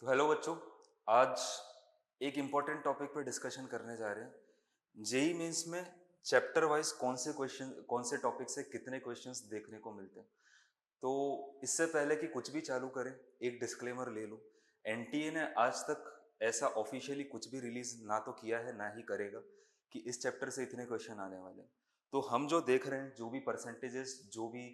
तो हेलो बच्चों, आज एक इम्पॉर्टेंट टॉपिक पे डिस्कशन करने जा रहे हैं। जेई मेंस में चैप्टर वाइज कौन से टॉपिक से कितने क्वेश्चंस देखने को मिलते हैं। तो इससे पहले कि कुछ भी चालू करें, एक डिस्क्लेमर ले लूँ। एनटीए ने आज तक ऐसा ऑफिशियली कुछ भी रिलीज ना तो किया है ना ही करेगा कि इस चैप्टर से इतने क्वेश्चन आने वाले हैं। तो हम जो देख रहे हैं, जो भी परसेंटेजेस, जो भी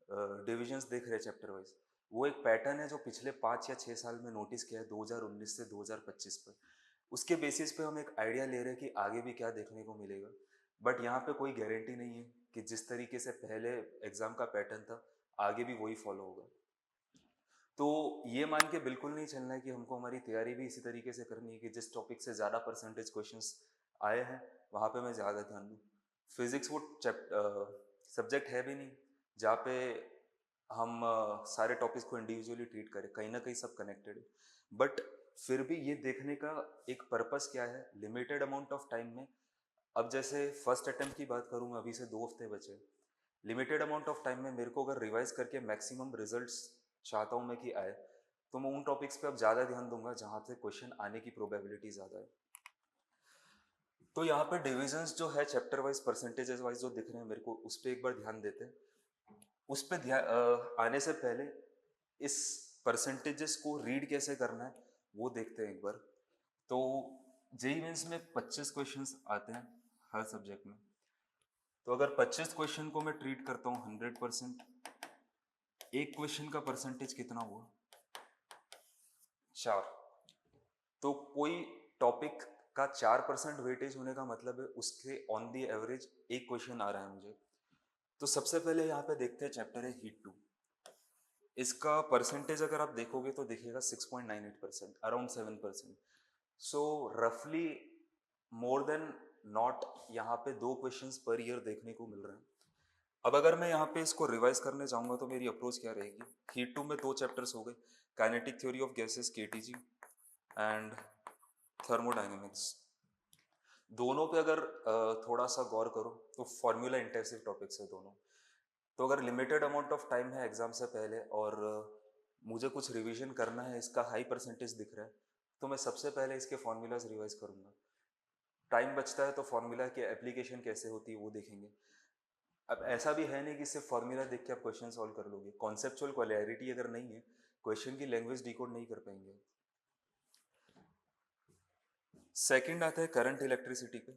डिविजन्स देख रहे हैं चैप्टर वाइज, वो एक पैटर्न है जो पिछले 5 या 6 साल में नोटिस किया है 2019 से 2025 पर। उसके बेसिस पे हम एक आइडिया ले रहे हैं कि आगे भी क्या देखने को मिलेगा। बट यहाँ पे कोई गारंटी नहीं है कि जिस तरीके से पहले एग्जाम का पैटर्न था आगे भी वही फॉलो होगा। तो ये मान के बिल्कुल नहीं चलना है कि हमको हमारी तैयारी भी इसी तरीके से करनी है कि जिस टॉपिक से ज़्यादा परसेंटेज क्वेश्चंस आए हैं वहाँ पे मैं ज़्यादा ध्यान दूँ। फिजिक्स वो सब्जेक्ट है भी नहीं जहाँ पे हम सारे टॉपिक्स को इंडिविजुअली ट्रीट करें, कहीं ना कहीं सब कनेक्टेड है। बट फिर भी ये देखने का एक पर्पस क्या है, लिमिटेड अमाउंट ऑफ टाइम में। अब जैसे फर्स्ट अटेम्प्ट की बात करूँ, अभी से 2 हफ्ते बचे। लिमिटेड अमाउंट ऑफ टाइम में मेरे को अगर रिवाइज करके मैक्सिमम रिजल्ट्स चाहता हूँ मैं कि आए, तो मैं उन टॉपिक्स पे अब ज़्यादा ध्यान दूंगा जहाँ से क्वेश्चन आने की प्रोबेबिलिटी ज़्यादा है। तो यहाँ पे डिविजन्स जो है चैप्टर वाइज, परसेंटेजेस वाइज जो दिख रहे हैं मेरे को, उस पर एक बार ध्यान देते हैं। उस पर ध्यान आने से पहले इस परसेंटेजेस को रीड कैसे करना है वो देखते हैं एक बार। तो जेई मेंस में 25 क्वेश्चंस आते हैं हर सब्जेक्ट में। तो अगर 25 क्वेश्चन को मैं ट्रीट करता हूँ 100%, एक क्वेश्चन का परसेंटेज कितना हुआ? 4। तो कोई टॉपिक का 4% वेटेज होने का मतलब है उसके ऑन दी एवरेज एक क्वेश्चन आ रहा है मुझे। तो सबसे पहले यहाँ पे देखते हैं, चैप्टर है हीट 2। इसका परसेंटेज अगर आप देखोगे तो दिखेगा 6.98%, अराउंड 7%। सो रफली मोर देन नॉट यहाँ पे 2 क्वेश्चंस पर ईयर देखने को मिल रहे हैं। अब अगर मैं यहाँ पे इसको रिवाइज करने जाऊंगा तो मेरी अप्रोच क्या रहेगी? हीट 2 में 2 चैप्टर्स हो गए, kinetic theory of gases KTG and thermodynamics. दोनों पे अगर थोड़ा सा गौर करो तो फॉर्मूला इंटेंसिव टॉपिक्स है दोनों। तो अगर लिमिटेड अमाउंट ऑफ टाइम है एग्जाम से पहले और मुझे कुछ रिवीजन करना है, इसका हाई परसेंटेज दिख रहा है, तो मैं सबसे पहले इसके फॉर्मूलाज रिवाइज करूंगा। टाइम बचता है तो फॉर्मूला की एप्लीकेशन कैसे होती है वो देखेंगे। अब ऐसा भी है नहीं कि सिर्फ फॉर्मूला देख के आप क्वेश्चन सॉल्व कर लोगे। कॉन्सेप्चुअल क्लैरिटी अगर नहीं है, क्वेश्चन की लैंग्वेज डिकोड नहीं कर पाएंगे। सेकंड आता है करंट इलेक्ट्रिसिटी पे।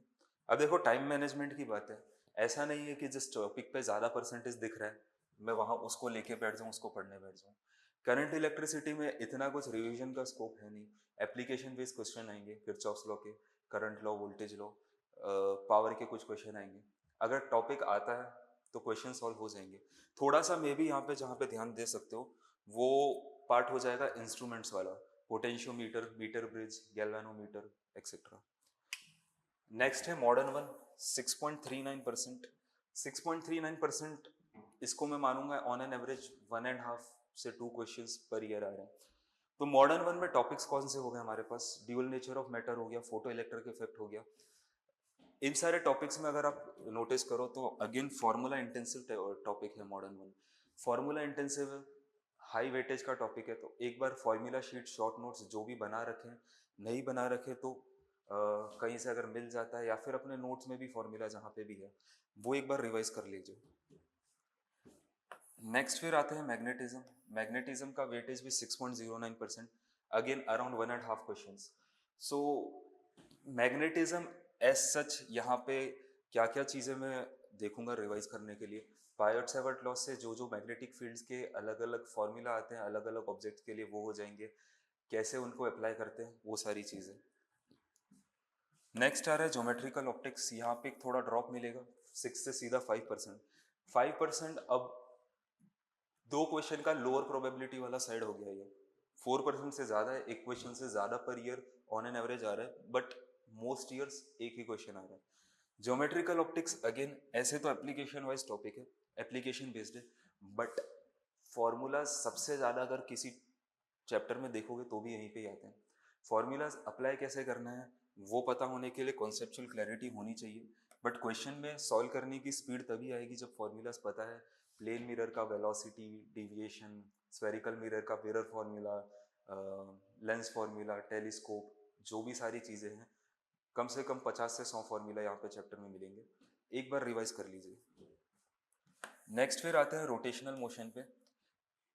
अब देखो, टाइम मैनेजमेंट की बात है। ऐसा नहीं है कि जिस टॉपिक पे ज़्यादा परसेंटेज दिख रहा है मैं वहाँ उसको लेके बैठ जाऊँ, उसको पढ़ने बैठ जाऊँ। करंट इलेक्ट्रिसिटी में इतना कुछ रिवीजन का स्कोप है नहीं। एप्लीकेशन बेस्ड क्वेश्चन आएंगे, किरचॉफ्स लॉ के, current law, voltage law, power के कुछ क्वेश्चन आएंगे। अगर टॉपिक आता है तो क्वेश्चन सॉल्व हो जाएंगे। थोड़ा सा मे भी यहाँ पे जहाँ पे ध्यान दे सकते हो वो पार्ट हो जाएगा इंस्ट्रूमेंट्स वाला, potentiometer, meter bridge, galvanometer etcetera. Next है मॉडर्न वन, 6.39%। 6.39% इसको मैं मानूंगा ऑन एन एवरेज 1.5 से 2 क्वेश्चंस पर ईयर आ रहे हैं। तो मॉडर्न वन में टॉपिक्स कौन से हो गए हमारे पास? ड्यूअल नेचर ऑफ मैटर हो गया, फोटो इलेक्ट्रिक इफेक्ट हो गया। इन सारे टॉपिक्स में अगर आप नोटिस करो तो अगेन फॉर्मूला इंटेंसिव टॉपिक है modern one. Formula intensive high weightage का टॉपिक है, तो एक बार फॉर्मूला शीट, शॉर्ट नोट्स जो भी बना रखे हैं, नहीं बना रखे तो कहीं से अगर मिल जाता है या फिर अपने नोट्स में भी फॉर्मूला जहाँ पे भी है वो एक बार रिवाइज कर लीजिए। नेक्स्ट फिर आते हैं मैग्नेटिज्म। मैग्नेटिज्म का वेटेज भी 6.09%, अगेन अराउंड 1.5 क्वेश्चन। सो मैग्नेटिज्म एज सच यहाँ पे क्या क्या चीज़ें मैं देखूंगा रिवाइज करने के लिए। पायट सेवर्ट लॉ से जो जो मैग्नेटिक फील्ड्स के अलग अलग फॉर्मूला आते हैं अलग अलग ऑब्जेक्ट के लिए वो हो जाएंगे, कैसे उनको अप्लाई करते हैं वो सारी चीज़ें। नेक्स्ट आ रहा है ज्योमेट्रिकल ऑप्टिक्स। यहाँ पे थोड़ा ड्रॉप मिलेगा, 6 से सीधा 5%। 5% अब 2 क्वेश्चन का लोअर प्रोबेबिलिटी वाला साइड हो गया ये। 4% से ज्यादा है, एक क्वेश्चन से ज्यादा per year on an average आ रहा है, बट मोस्ट ईयर्स एक ही क्वेश्चन आ रहा है। ज्योमेट्रिकल ऑप्टिक्स अगेन ऐसे तो एप्लीकेशन वाइज टॉपिक है, एप्लीकेशन बेस्ड है, बट फॉर्मूलाज सबसे ज्यादा अगर किसी चैप्टर में देखोगे तो भी यहीं पे ही आते हैं। फॉर्मूलाज अप्लाई कैसे करना है वो पता होने के लिए कॉन्सेप्चुअल क्लैरिटी होनी चाहिए, बट क्वेश्चन में सॉल्व करने की स्पीड तभी आएगी जब फॉर्मूलाज पता है। प्लेन मिरर का वेलोसिटी, डिविएशन, स्फेरिकल मिरर का mirror formula, lens formula, telescope, जो भी सारी चीज़ें हैं, कम से कम 50 से 100 फार्मूला यहाँ पे चैप्टर में मिलेंगे, एक बार रिवाइज कर लीजिए। नेक्स्ट फिर आते हैं रोटेशनल मोशन पे।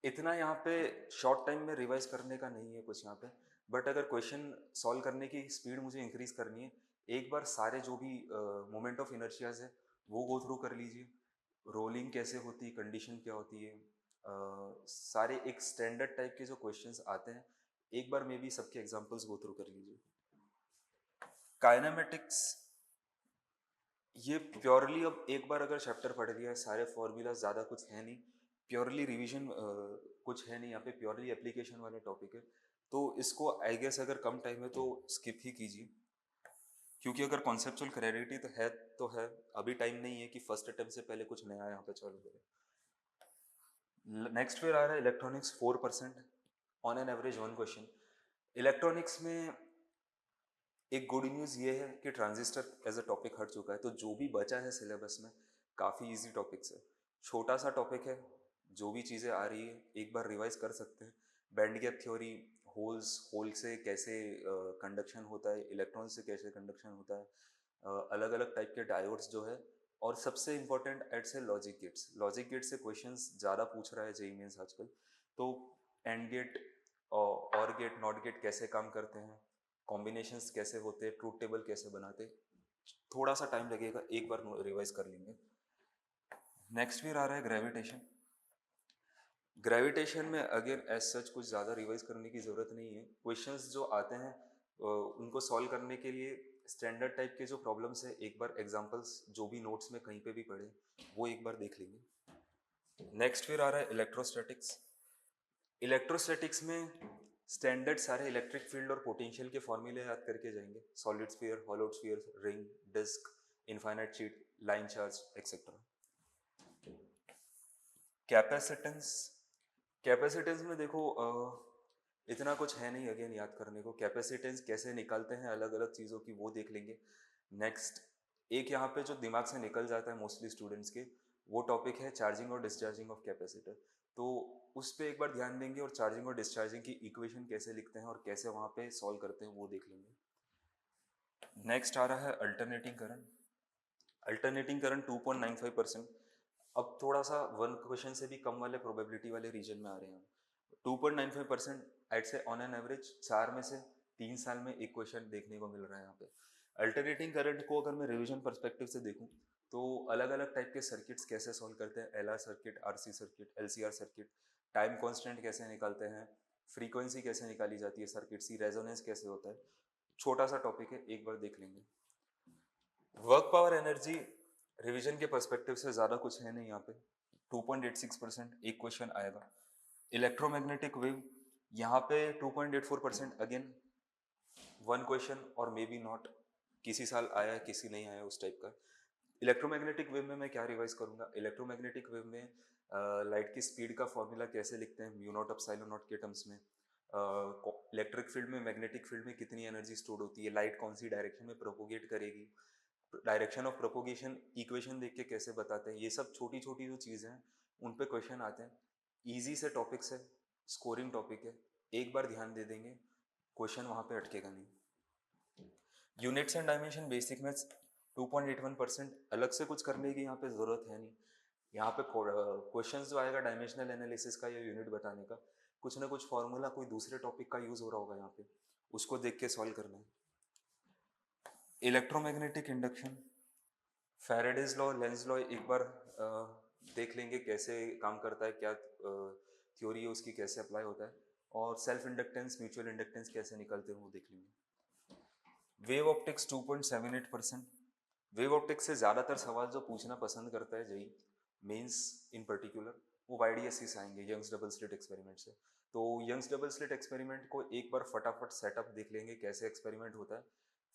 इतना यहाँ पे शॉर्ट टाइम में रिवाइज करने का नहीं है कुछ यहाँ पे, बट अगर क्वेश्चन सॉल्व करने की स्पीड मुझे इंक्रीज करनी है, एक बार सारे जो भी मोमेंट ऑफ इनर्शियाज है वो गो थ्रू कर लीजिए। रोलिंग कैसे होती है, कंडीशन क्या होती है, सारे एक स्टैंडर्ड टाइप के जो क्वेश्चंस आते हैं, एक बार मे बी सबके एग्जांपल्स गो थ्रू कर लीजिए। काइनेमेटिक्स, ये प्योरली अब एक बार अगर चैप्टर पढ़ लिया है, सारे फॉर्मूला ज़्यादा कुछ है नहीं, प्योरली रिवीजन कुछ है नहीं यहाँ पे, प्योरली एप्लीकेशन वाला टॉपिक है, तो इसको आई गेस अगर कम टाइम है तो स्किप ही कीजिए, क्योंकि अगर कॉन्सेप्चुअल क्लैरिटी तो है, अभी टाइम नहीं है कि फर्स्ट अटेम्प्ट से पहले कुछ नया यहाँ पे चालू करें। नेक्स्ट फिर आ रहा है electronics 4%, on an average one question. Electronics में एक गुड न्यूज़ ये है कि ट्रांजिस्टर एज अ टॉपिक हट चुका है, तो जो भी बचा है सिलेबस में काफ़ी इजी टॉपिक्स है, छोटा सा टॉपिक है, जो भी चीज़ें आ रही है एक बार रिवाइज कर सकते हैं। बैंड गैप थ्योरी, होल से कैसे कंडक्शन होता है, इलेक्ट्रॉन से कैसे कंडक्शन होता है, अलग अलग टाइप के डायोड्स जो है, और सबसे इम्पोर्टेंट एट से लॉजिक गेट्स। लॉजिक गेट से क्वेश्चंस ज़्यादा पूछ रहा है जेईई मेंस आजकल, तो एंड गेट और गेट नॉट गेट कैसे काम करते हैं, कॉम्बिनेशंस कैसे होते हैं, ट्रूथ टेबल कैसे बनाते, थोड़ा सा टाइम लगेगा, एक बार रिवाइज कर लेंगे। नेक्स्ट फिर आ रहा है ग्रेविटेशन। ग्रेविटेशन में अगेन एज सच कुछ ज़्यादा रिवाइज करने की ज़रूरत नहीं है, क्वेश्चंस जो आते हैं उनको सॉल्व करने के लिए स्टैंडर्ड टाइप के जो प्रॉब्लम्स है, एक बार एग्जांपल्स जो भी नोट्स में कहीं पे भी पढ़े वो एक बार देख लेंगे। नेक्स्ट फिर आ रहा है इलेक्ट्रोस्टैटिक्स। इलेक्ट्रोस्टैटिक्स में स्टैंडर्ड सारे इलेक्ट्रिक फील्ड और पोटेंशियल के फॉर्मूले याद करके जाएंगे, solid sphere, hollow sphere, ring, disc, infinite sheet, line charge etcetera. Capacitance, capacitance में देखो इतना कुछ है नहीं अगेन याद करने को, कैपेसिटेंस कैसे निकालते हैं अलग अलग चीज़ों की वो देख लेंगे। नेक्स्ट एक यहाँ पे जो दिमाग से निकल जाता है मोस्टली स्टूडेंट्स के, वो टॉपिक है चार्जिंग और डिस्चार्जिंग ऑफ कैपेसिटर, तो उस पर एक बार ध्यान देंगे, और चार्जिंग और डिस्चार्जिंग की इक्वेशन कैसे लिखते हैं और कैसे वहाँ पे सॉल्व करते हैं वो देख लेंगे। नेक्स्ट आ रहा है अल्टरनेटिंग करंट। अल्टरनेटिंग करंट 2.95%, अब थोड़ा सा वन क्वेश्चन से भी कम वाले प्रोबेबिलिटी वाले रीजन में आ रहे हैं। 2.95% एट से ऑन एन एवरेज 4 में से 3 साल में एक क्वेश्चन देखने को मिल रहा है यहाँ पे। अल्टरनेटिंग करंट को अगर मैं रिवीजन परस्पेक्टिव से देखूँ तो अलग अलग टाइप के सर्किट्स कैसे सॉल्व करते हैं, LR circuit, RC circuit, LCR circuit, time constant कैसे निकालते हैं, फ्रीक्वेंसी कैसे निकाली जाती है सर्किट सी, रेजोनेंस कैसे होता है, छोटा सा टॉपिक है, एक बार देख लेंगे। वर्क पावर एनर्जी रिवीजन के पर्सपेक्टिव से ज़्यादा कुछ है नहीं यहाँ पे, 2.86% एक क्वेश्चन आएगा। इलेक्ट्रोमैग्नेटिक वेव, यहाँ पे 2.84% अगेन वन क्वेश्चन, और मे बी नॉट, किसी साल आया है किसी नहीं आया उस टाइप का। इलेक्ट्रोमैग्नेटिक वेव में मैं क्या रिवाइज करूंगा, इलेक्ट्रोमैग्नेटिक वेव में लाइट की स्पीड का फॉर्मूला कैसे लिखते हैं म्यू नॉट एप्सिलॉन नॉट के टर्म्स में, इलेक्ट्रिक फील्ड में, मैग्नेटिक फील्ड में कितनी एनर्जी स्टोर होती है, लाइट कौन सी डायरेक्शन में प्रोपोगेट करेगी, डायरेक्शन ऑफ प्रोपोगेशन इक्वेशन देख के कैसे बताते हैं, ये सब छोटी छोटी जो चीज़ें हैं उन पे क्वेश्चन आते हैं। इजी से टॉपिक्स है, स्कोरिंग टॉपिक है, एक बार ध्यान दे देंगे क्वेश्चन वहाँ पे अटकेगा नहीं। Units and dimension basic maths 2.81%, अलग से कुछ करने की यहाँ पे ज़रूरत है नहीं। यहाँ पे क्वेश्चंस जो आएगा डायमेंशनल एनालिसिस का या यूनिट बताने का, कुछ ना कुछ फॉर्मूला कोई दूसरे टॉपिक का यूज़ हो रहा होगा यहाँ पे, उसको देख के सॉल्व करना है। Electromagnetic induction, Faraday's law, Lenz law एक बार देख लेंगे कैसे काम करता है, क्या थ्योरी है उसकी, कैसे अप्लाई होता है, और सेल्फ इंडक्टेंस, म्यूचुअल इंडक्टेंस कैसे निकलते हैं वो देख लेंगे। वेव ऑप्टिक्स 2.78%, वेव ऑप्टिक्स से ज़्यादातर सवाल जो पूछना पसंद करता है जेई मेंस इन पर्टिकुलर, वो वाईडीएससी से आएंगे, यंग्स डबल स्लिट एक्सपेरिमेंट से। तो यंग्स डबल स्लिट एक्सपेरिमेंट को एक बार फटाफट सेटअप देख लेंगे कैसे एक्सपेरिमेंट होता है,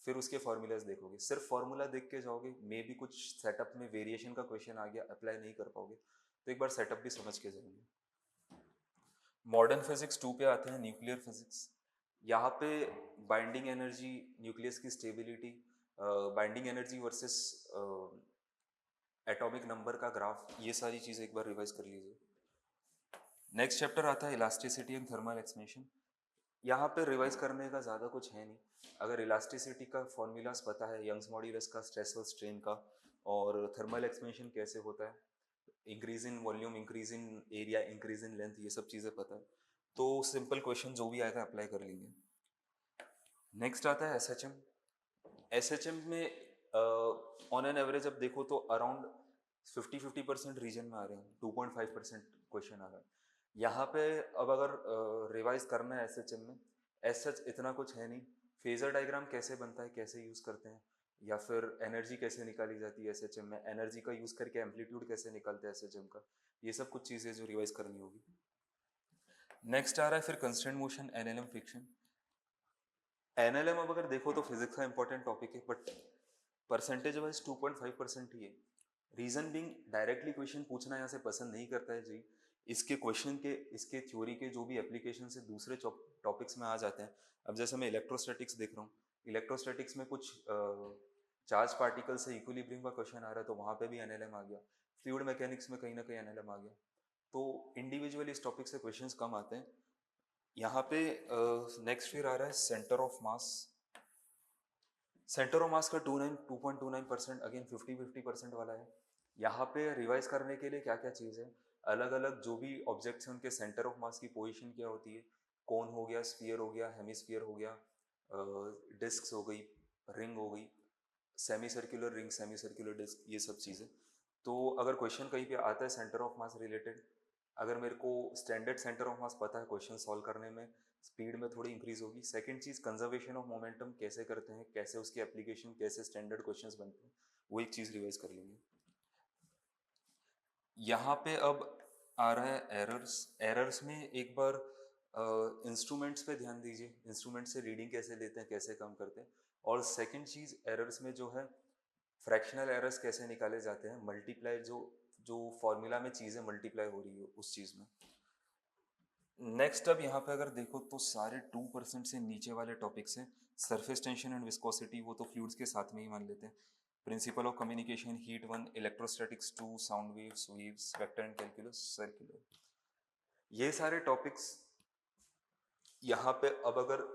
फिर उसके फॉर्मूलाज देखोगे, सिर्फ फॉर्मूला देख के जाओगे मे भी कुछ सेटअप में वेरिएशन का क्वेश्चन आ गया, अप्लाई नहीं कर पाओगे, तो एक बार सेटअप भी समझ के जाएंगे। मॉडर्न फिजिक्स 2 पे आते हैं, न्यूक्लियर फिजिक्स। यहाँ पे बाइंडिंग एनर्जी, न्यूक्लियस की stability, binding energy versus atomic number का ग्राफ, ये सारी चीज़ एक बार रिवाइज कर लीजिए। नेक्स्ट चैप्टर आता है इलास्टिसिटी एंड थर्मल एक्सपेंशन। यहाँ पे रिवाइज करने का ज़्यादा कुछ है नहीं। अगर इलास्टिसिटी का फॉर्मूलाज पता है, यंग्स मॉड्यूलस का, स्ट्रेस और स्ट्रेन का, और थर्मल एक्सपेंशन कैसे होता है, increase in volume, increase in area, increase in length, ये सब चीज़ें पता है, तो सिंपल क्वेश्चन जो भी आएगा अप्लाई कर लेंगे। नेक्स्ट आता है एसएचएम। एसएचएम में ऑन एन एवरेज अब देखो तो अराउंड 50% रीजन में आ रहे हैं, 2.5% क्वेश्चन आ रहा है यहाँ पे। अब अगर रिवाइज करना है एसएचएम में, एज सच इतना कुछ है नहीं। फेजर डायग्राम कैसे बनता है, कैसे यूज करते हैं, या फिर एनर्जी कैसे निकाली जाती है एसएचएम में, एनर्जी का यूज करके एम्पलीट्यूड कैसे निकालते हैं एसएचएम का, ये सब कुछ चीज़ें जो रिवाइज करनी होगी। नेक्स्ट आ रहा है फिर constant motion, NLM, friction. NLM अब अगर देखो तो फिजिक्स का इंपॉर्टेंट टॉपिक है, बट परसेंटेज वाइज 2.5% ही है। रीजन बिंग डायरेक्टली क्वेश्चन पूछना यहाँ से पसंद नहीं करता है जी। इसके क्वेश्चन के, इसके थ्योरी के जो भी एप्लीकेशन से दूसरे टॉपिक्स में आ जाते हैं। अब जैसे मैं इलेक्ट्रोस्टैटिक्स देख रहा हूँ, इलेक्ट्रोस्टैटिक्स में कुछ चार्ज पार्टिकल से इक्विलिब्रियम का क्वेश्चन आ रहा है, तो वहाँ पे भी एनएलएम आ गया। फ्लूइड मैकेनिक्स में कहीं ना कहीं एनएलएम आ गया। तो इंडिविजुअली इस टॉपिक से क्वेश्चंस कम आते हैं। यहाँ पे नेक्स्ट फिर आ रहा है centre of mass. Centre of mass का 2.29%, अगेन 50-50% वाला है। यहाँ पे रिवाइज करने के लिए क्या क्या चीज़ है, अलग अलग जो भी ऑब्जेक्ट्स हैं उनके सेंटर ऑफ मास की पोजीशन क्या होती है, कोन हो गया, स्फीयर हो गया, हेमिस्फीयर हो गया, डिस्क हो गई, रिंग हो गई, semi circular ring, semi circular disc, ये सब चीज़ें। तो अगर क्वेश्चन कहीं पे आता है सेंटर ऑफ मास रिलेटेड, अगर मेरे को स्टैंडर्ड सेंटर ऑफ मास पता है, क्वेश्चन सॉल्व करने में स्पीड में थोड़ी इंक्रीज होगी। Second cheese, conservation of momentum कैसे करते हैं, कैसे उसकी एप्लीकेशन, कैसे स्टैंडर्ड क्वेश्चंस बनते हैं, वो एक चीज़ रिवाइज कर लेंगे। यहाँ पे अब आ रहा है एरर्स। एरर्स में एक बार इंस्ट्रूमेंट्स पे ध्यान दीजिए, इंस्ट्रूमेंट से रीडिंग कैसे लेते हैं, कैसे कम करते हैं। और सेकंड चीज़, एरर्स में जो है फ्रैक्शनल एरर्स कैसे निकाले जाते हैं, मल्टीप्लाई, जो जो फॉर्मूला में चीज़ें मल्टीप्लाई हो रही है उस चीज़ में। नेक्स्ट अब यहाँ पे अगर देखो तो सारे 2% से नीचे वाले टॉपिक्स हैं। सरफेस टेंशन एंड विस्कोसिटी, वो तो फ्लूइड्स के साथ में ही मान लेते हैं। Principle of communication, heat 1, electrostatics 2, sound waves, vector and calculus, circular, ये सारे टॉपिक्स यहाँ पे। अब अगर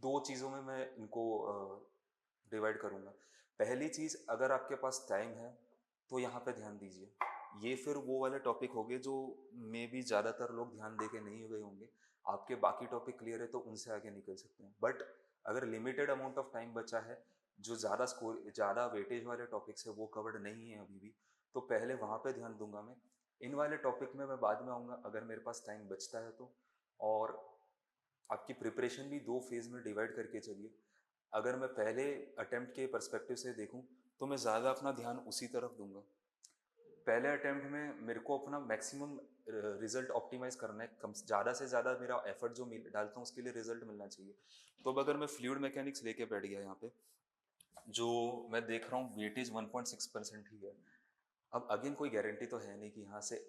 दो चीज़ों में मैं इनको डिवाइड करूँगा। पहली चीज़, अगर आपके पास टाइम है तो यहाँ पे ध्यान दीजिए। ये फिर वो वाले टॉपिक हो गए जो मे भी ज़्यादातर लोग ध्यान दे के नहीं गए होंगे। आपके बाकी टॉपिक क्लियर है तो उनसे आगे निकल सकते हैं। बट अगर लिमिटेड अमाउंट ऑफ टाइम बचा है, जो ज़्यादा वेटेज वाले टॉपिक्स है वो कवर्ड नहीं है अभी भी, तो पहले वहाँ पे ध्यान दूंगा मैं। इन वाले टॉपिक में मैं बाद में आऊँगा अगर मेरे पास टाइम बचता है तो। और आपकी प्रिपरेशन भी दो फेज में डिवाइड करके चलिए। अगर मैं पहले अटेम्प्ट के पर्सपेक्टिव से देखूं तो मैं ज़्यादा अपना ध्यान उसी तरफ दूंगा। पहले अटेम्प्ट में मेरे को अपना मैक्सिमम रिजल्ट ऑप्टिमाइज करना है, कम ज़्यादा से ज़्यादा मेरा एफर्ट जो डालता हूँ उसके लिए रिजल्ट मिलना चाहिए। तो अब अगर मैं फ्लूइड मैकेनिक्स लेके बैठ गया यहाँ पे, जो मैं देख रहा हूँ वेटेज 1.6% ही है। अब अगेन कोई गारंटी तो है नहीं कि यहाँ से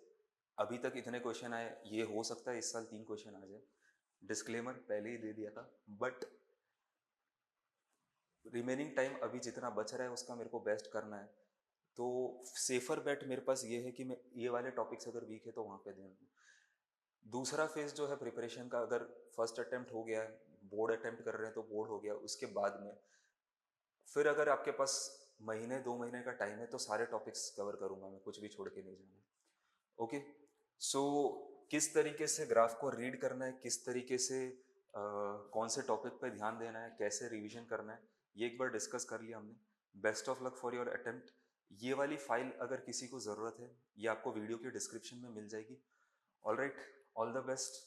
अभी तक इतने क्वेश्चन आए, ये हो सकता है इस साल 3 क्वेश्चन आ जाए, डिस्क्लेमर पहले ही दे दिया था। बट रिमेनिंग टाइम अभी जितना बच रहा है उसका मेरे को बेस्ट करना है। तो सेफर बेट मेरे पास ये है कि मैं ये वाले टॉपिक्स अगर वीक है तो वहाँ पे ध्यान दूँ। दूसरा फेज जो है प्रिपरेशन का, अगर फर्स्ट अटेम्प्ट हो गया है, बोर्ड अटेम्प्ट कर रहे हैं तो बोर्ड हो गया, उसके बाद में फिर अगर आपके पास महीने 2 महीने का टाइम है तो सारे टॉपिक्स कवर करूँगा मैं, कुछ भी छोड़ के नहीं जाऊँगा। ओके। सो किस तरीके से ग्राफ को रीड करना है, किस तरीके से कौन से टॉपिक पे ध्यान देना है, कैसे रिवीजन करना है, ये एक बार डिस्कस कर लिया हमने। Best of luck for your attempt. ये वाली फाइल अगर किसी को ज़रूरत है, ये आपको वीडियो के डिस्क्रिप्शन में मिल जाएगी। All right, all the best.